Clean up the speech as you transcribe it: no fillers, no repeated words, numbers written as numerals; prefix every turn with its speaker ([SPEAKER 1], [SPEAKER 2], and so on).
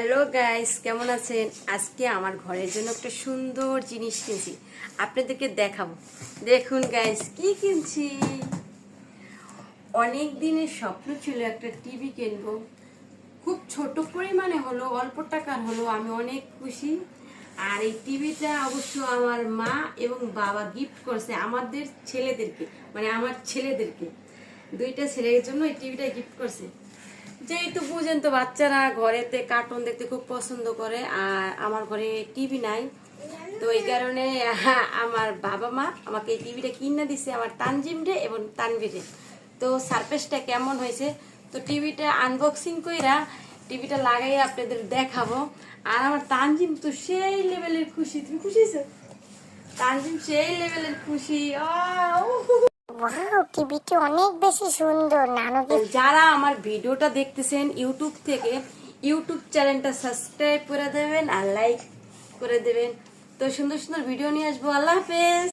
[SPEAKER 1] Hello guys, কেমন আছেন? আজকে আমার ঘরের জন্য একটা সুন্দর জিনিস কিনছি, আপনাদেরকে দেখাবো। দেখুন গাইস, কি কিনছি। অনেক দিনের স্বপ্ন ছিল একটা টিভি কিনবো। খুব ছোট পরিমাণে হলো, অল্প টাকার হলো, আমি অনেক খুশি। আর এই টিভিটা অবশ্য আমার মা এবং বাবা গিফট করছে আমাদের ছেলেদেরকে, মানে আমার ছেলেদেরকে, দুইটা ছেলের জন্য এই টিভিটা গিফট করছে। যেহেতু বুঝেন তো, বাচ্চারা ঘরেতে কার্টুন দেখতে খুব পছন্দ করে, আর আমার ঘরে টিভি নাই। তো এই কারণে আমার বাবা মা আমাকে এই টিভিটা কিনে দিছে, আমার তানজিম এবং তানভীরে। তো সারফেসটা কেমন হয়েছে, তো টিভিটা আনবক্সিং কইরা টিভিটা লাগাই আপনাদের দেখাবো। আর আমার তানজিম তো সেই লেভেলের খুশি। তুমি খুশি হয়েছো? তানজিম সেই লেভেলের খুশি।
[SPEAKER 2] ওয়াও, টিভিটি অনেক বেশি সুন্দর। নানুকে
[SPEAKER 1] যারা আমার ভিডিওটা দেখতেছেন ইউটিউব থেকে, ইউটিউব চ্যানেলটা সাবস্ক্রাইব করে দেবেন আর লাইক করে দেবেন। তো সুন্দর সুন্দর ভিডিও নিয়ে আসবো। আল্লাহ হাফেজ।